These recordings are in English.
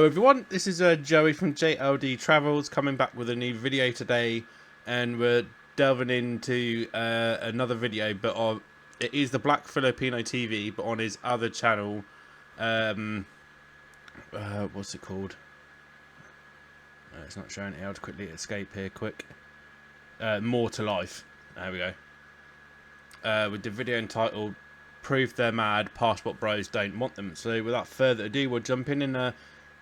everyone, this is Joey from JLD Travels coming back with a new video today, and we're delving into another video, but it is the Black Filipino TV, but on his other channel. What's it called? It's not showing it. I'll quickly escape here quick. More to Life. There we go. With the video entitled "Proof They're Mad, Passport Bros Don't Want Them." So without further ado, we'll jump in and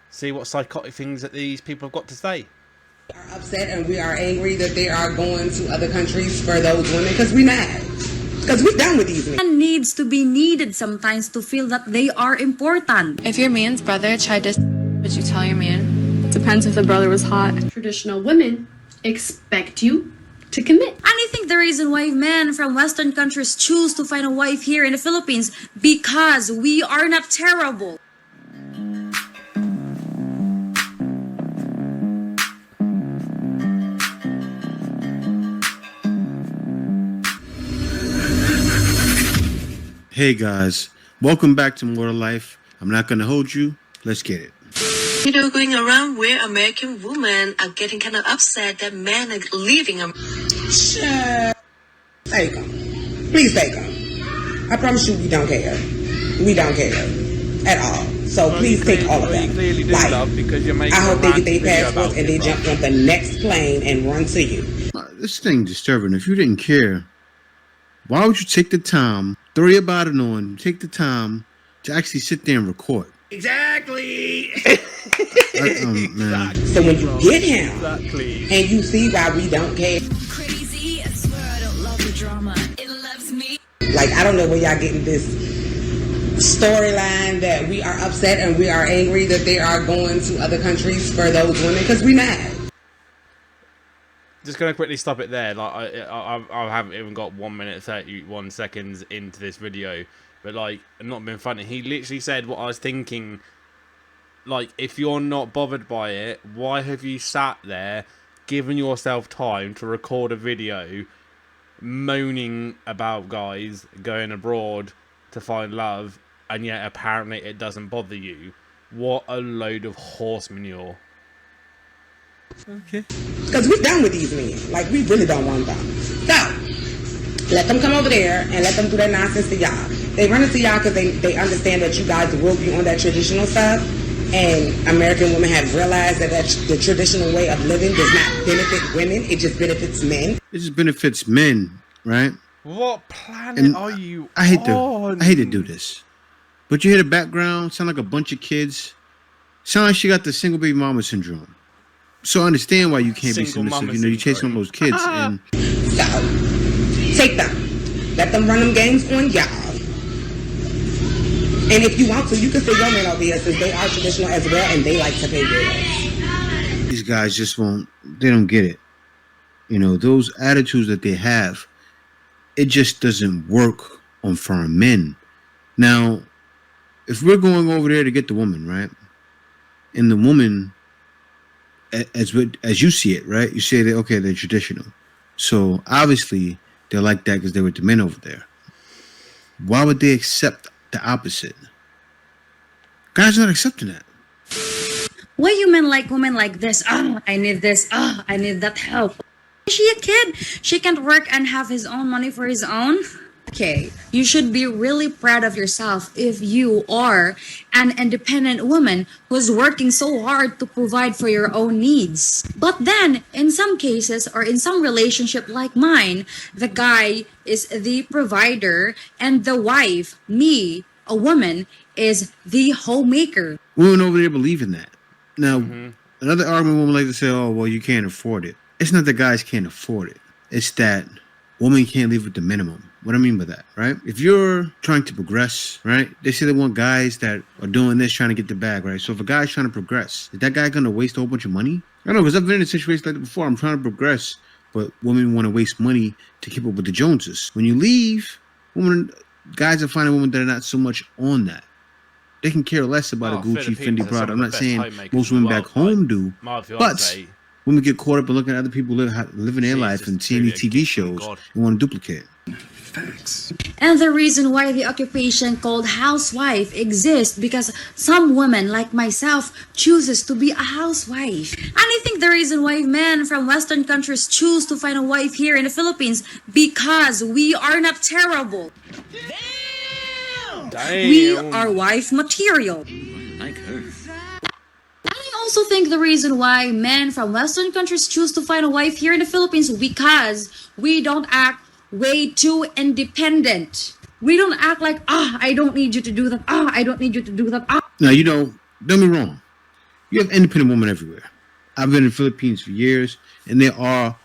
see what psychotic things that these people have got to say. We are upset and we are angry that they are going to other countries for those women because we're mad. Because we're done with these men. Man needs to be needed sometimes to feel that they are important. If your man's brother tried to would you tell your man? Depends if the brother was hot. Traditional women expect you to commit. And I think the reason why men from Western countries choose to find a wife here in the Philippines, because we are not terrible. Hey guys, welcome back to More Life. I'm not gonna hold you. Let's get it. Going around where American women are getting kind of upset that men are leaving them. Sure. Take them. Please take them. I promise you we don't care. We don't care at all. So well, please take all of them. Like, I hope they get their passports and they jump on the next plane and run to you. This thing disturbing. If you didn't care, why would you take the time, throw your body on, take the time to actually sit there and record? Exactly. Man. So when you get him and you see why we don't care. Crazy, I swear I don't love the drama. It loves me. Like, I don't know where y'all getting this storyline that we are upset and we are angry that they are going to other countries for those women because we mad. Just gonna quickly stop it there. Like I haven't even got 1 minute 31 seconds into this video, but like, not being funny, he literally said what I was thinking. Like, if you're not bothered by it, why have you sat there, given yourself time to record a video, moaning about guys going abroad to find love, and yet apparently it doesn't bother you? What a load of horse manure. Okay. Because we're done with these men. Like, we really don't want them. So, let them come over there and let them do that nonsense to y'all. They run into y'all because they understand that you guys will be on that traditional stuff. And American women have realized that the traditional way of living does not benefit women. It just benefits men. It just benefits men, right? What planet are you I hate on? I hate to do this. But you hear the background, sound like a bunch of kids. Sound like she got the single baby mama syndrome. So I understand why you can't be submissive. You know, you're chasing those kids. And so, take them. Let them run them games on y'all. And if you want to, you can say your men over here since they are traditional as well and they like to pay bills. These guys just won't, they don't get it. You know, those attitudes that they have, it just doesn't work on foreign men. Now, if we're going over there to get the woman, right? And the woman, as you see it, right? You say that, okay, they're traditional. So obviously they're like that because they were the men over there. Why would they accept the opposite? Guys are not accepting that. Why you men like women like this? I need this. I need that help. Is she a kid? She can't work and have his own money for his own? Okay, you should be really proud of yourself if you are an independent woman who's working so hard to provide for your own needs. But then, in some cases, or in some relationship like mine, the guy is the provider and the wife, me, a woman, is the homemaker. Women over there believe in that. Now, another argument women like to say, oh, well, you can't afford it. It's not that guys can't afford it. It's that women can't live with the minimum. What I mean by that, right? If you're trying to progress, right? They say they want guys that are doing this, trying to get the bag, right? So if a guy's trying to progress, is that guy going to waste a whole bunch of money? I don't know, because I've been in a situation like that before. I'm trying to progress, but women want to waste money to keep up with the Joneses. When you leave, guys are finding women that are not so much on that. They can care less about a Gucci, Fendi product. I'm not saying most women back home do, but women get caught up in looking at other people living their life and seeing these TV shows and want to duplicate. Facts. And the reason why the occupation called housewife exists because some women like myself chooses to be a housewife. And I think the reason why men from Western countries choose to find a wife here in the Philippines because we are not terrible. Damn. We are wife material. Like her. And I also think the reason why men from Western countries choose to find a wife here in the Philippines because we don't act way too independent. We don't act like, I don't need you to do that. I don't need you to do that. Now, you know, don't be wrong. You have independent women everywhere. I've been in the Philippines for years, and there are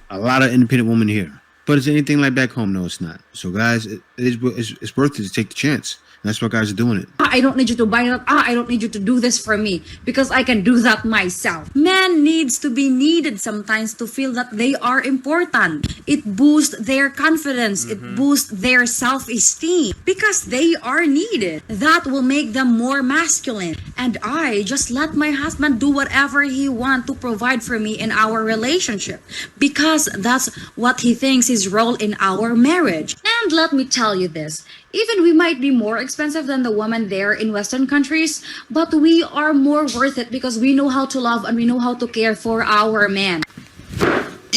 a lot of independent women here. But is it anything like back home? No, it's not. So, guys, it's worth it to take the chance. And that's why guys are doing it. I don't need you to buy that. I don't need you to do this for me because I can do that myself. Man needs to be needed sometimes to feel that they are important. It boosts their confidence. It boosts their self-esteem because they are needed. That will make them more masculine. And I just let my husband do whatever he wants to provide for me in our relationship because that's what he thinks his role in our marriage. And let me tell you this. Even we might be more expensive than the woman there in Western countries, but we are more worth it because we know how to love and we know how to care for our man.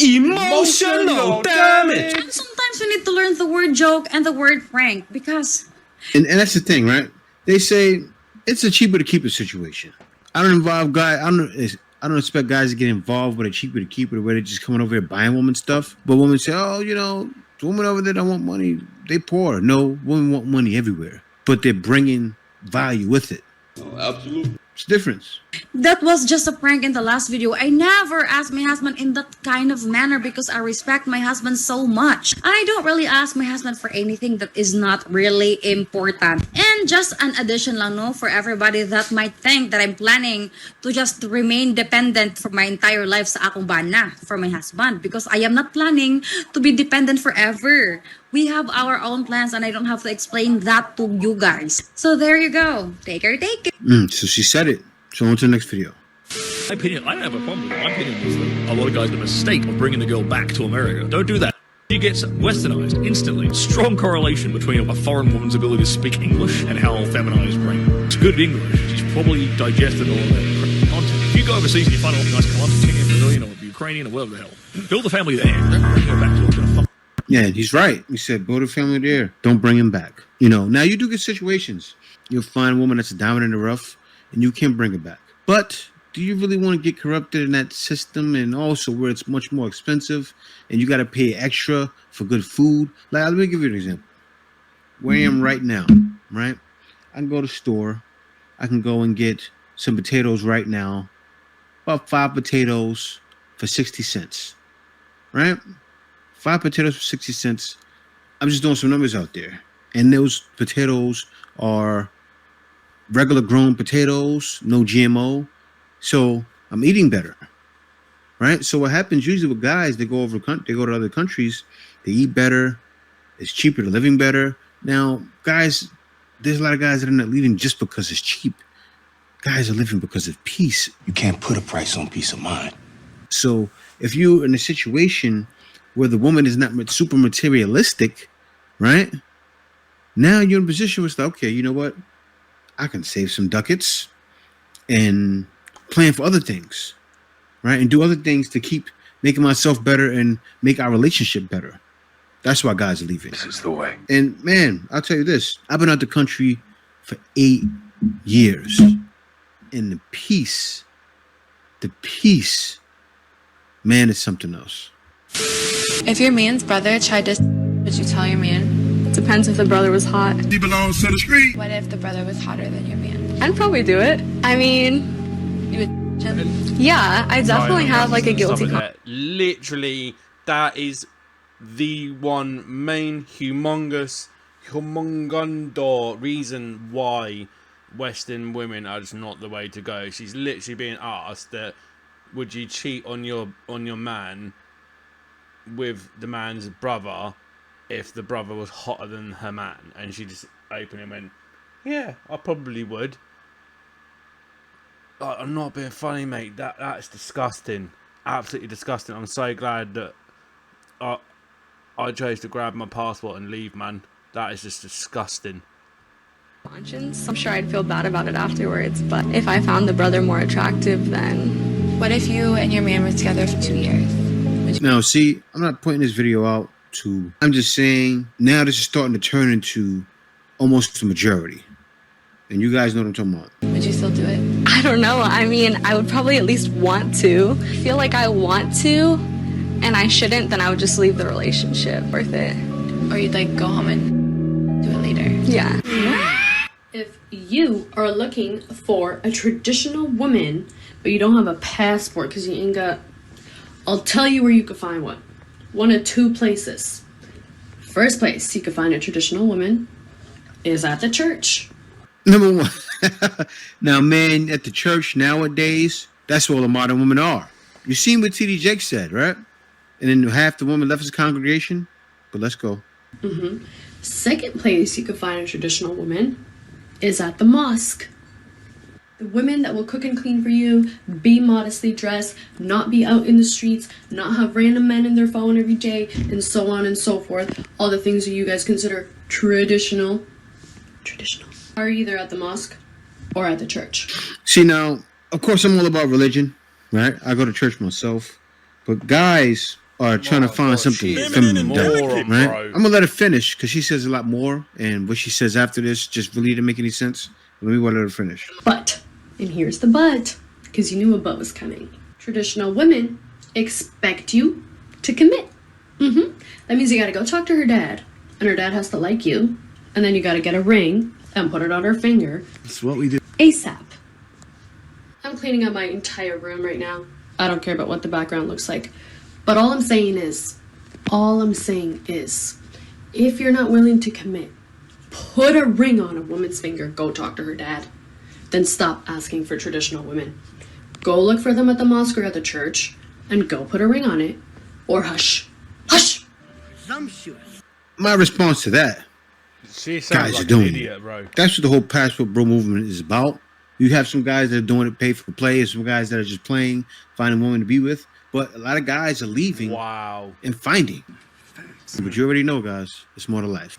Emotional damage. And sometimes we need to learn the word joke and the word prank because... And that's the thing, right? They say it's a cheaper to keep it situation. I don't involve guys. I don't expect guys to get involved with a cheaper to keep it where they're just coming over here buying women stuff. But women say, oh, you know, the women over there don't want money. They poor. No, women want money everywhere. But they're bringing value with it. Oh, absolutely. It's the difference. That was just a prank in the last video. I never asked my husband in that kind of manner because I respect my husband so much. And I don't really ask my husband for anything that is not really important. And just an addition lang, no, for everybody that might think that I'm planning to just remain dependent for my entire life sa akong bana for my husband because I am not planning to be dependent forever. We have our own plans and I don't have to explain that to you guys. So there you go. Take her, take it. So she said it. So on to the next video. My opinion, I don't have a problem with it. My opinion is that a lot of guys make a mistake of bringing the girl back to America. Don't do that. You get westernized instantly. Strong correlation between a foreign woman's ability to speak English and how feminized brain. It's good English. She's probably digested all of that content. If you go overseas and you find a nice Colombian, Brazilian, or Ukrainian, or whatever the hell, build a family there. Don't bring her back to what's gonna fuck. Yeah, he's right. He said, build a family there. Don't bring him back. You know, now you do get situations. You'll find a woman that's a diamond in the rough, and you can bring her back. But do you really want to get corrupted in that system and also where it's much more expensive and you got to pay extra for good food? Like, let me give you an example. Where I am right now, right? I can go to the store. I can go and get some potatoes right now. About 5 potatoes for 60 cents, right? 5 potatoes for 60 cents. I'm just doing some numbers out there. And those potatoes are regular grown potatoes, no GMO. So I'm eating better, right? So what happens usually with guys, they go to other countries, they eat better, it's cheaper, they're living better. Now, guys, there's a lot of guys that are not leaving just because it's cheap. Guys are living because of peace. You can't put a price on peace of mind. So if you're in a situation where the woman is not super materialistic, right? Now you're in a position where it's like, okay, you know what? I can save some ducats and plan for other things, right? And do other things to keep making myself better and make our relationship better. That's why guys are leaving. This is the way. And man, I'll tell you this. I've been out the country for 8 years. And the peace, man, is something else. If your man's brother tried to would you tell your man? Depends if the brother was hot. He belongs to the street. What if the brother was hotter than your man? I'd probably do it. I mean, You would him? yeah, I definitely have like a guilty conscience. Literally, that is the one main humongundo reason why Western women are just not the way to go. She's literally being asked that, would you cheat on your man with the man's brother if the brother was hotter than her man? And she just opened and went, yeah, I probably would. I'm not being funny, mate. That's disgusting. Absolutely disgusting. I'm so glad that I chose to grab my passport and leave, man. That is just disgusting. Conscience. I'm sure I'd feel bad about it afterwards, but if I found the brother more attractive, then... What if you and your man were together for 2 years? Now, see, I'm not putting this video out to... I'm just saying, now this is starting to turn into almost a majority. And you guys know what I'm talking about. Would you still do it? I don't know. I mean, I would probably at least want to. Feel like I want to, and I shouldn't, then I would just leave the relationship. Worth it. Or you'd like go home and do it later? Yeah. If you are looking for a traditional woman, but you don't have a passport because you ain't got... I'll tell you where you can find one. One of two places. First place you can find a traditional woman is at the church. Number one. Now, man, at the church nowadays, that's all the modern women are. You seen what T.D. Jakes said, right? And then half the women left his congregation. But let's go. Second place you can find a traditional woman is at the mosque. The women that will cook and clean for you, be modestly dressed, not be out in the streets, not have random men in their phone every day, and so on and so forth. All the things that you guys consider traditional. Are either at the mosque or at the church. See, now, of course, I'm all about religion, right? I go to church myself. But guys are trying to find something feminine, right? I'm going to let her finish because she says a lot more. And what she says after this just really didn't make any sense. Let me let her finish. But, and here's the but, because you knew a but was coming. Traditional women expect you to commit. That means you got to go talk to her dad. And her dad has to like you. And then you got to get a ring and put it on her finger. That's what we do. ASAP. I'm cleaning up my entire room right now. I don't care about what the background looks like. But all I'm saying is, if you're not willing to commit, put a ring on a woman's finger, go talk to her dad. Then stop asking for traditional women. Go look for them at the mosque or at the church, and go put a ring on it. Or hush. Hush! My response to that, She sounds guys like are doing an idiot, bro. That's what the whole passport bro movement is about. You have some guys that are doing it pay for play, and some guys that are just playing, finding a woman to be with. But a lot of guys are leaving and finding. But you already know, guys, it's more to life.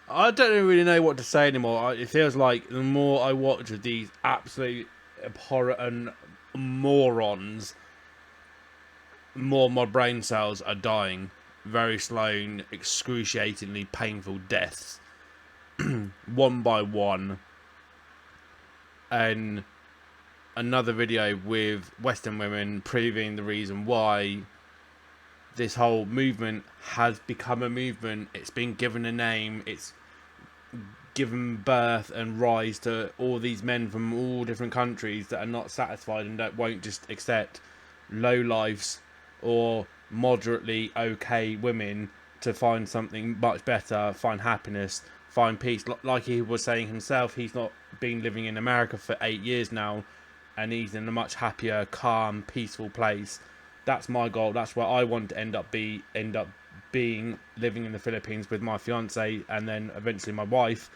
I don't really know what to say anymore. It feels like the more I watch of these absolute abhorrent morons, more my brain cells are dying. Very slow and excruciatingly painful deaths. One by one. And another video with Western women proving the reason why this whole movement has become a movement. It's been given a name. It's given birth and rise to all these men from all different countries that are not satisfied and that won't just accept low lives or moderately okay women to find something much better, find happiness, find peace. Like he was saying himself, he's not been living in America for 8 years now, and he's in a much happier, calm, peaceful place. That's my goal. That's where I want to end up being, living in the Philippines with my fiance and then eventually my wife,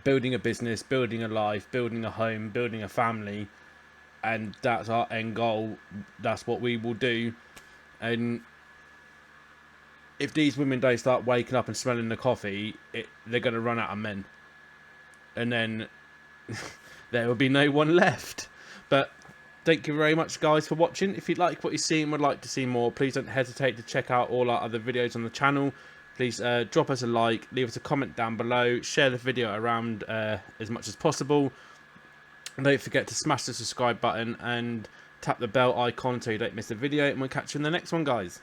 building a business, building a life, building a home, building a family, and that's our end goal. That's what we will do. And if these women don't start waking up and smelling the coffee, they're going to run out of men. And then there will be no one left. But thank you very much, guys, for watching. If you like what you see and would like to see more, please don't hesitate to check out all our other videos on the channel. Please drop us a like, leave us a comment down below, share the video around as much as possible. And don't forget to smash the subscribe button and tap the bell icon so you don't miss a video. And we'll catch you in the next one, guys.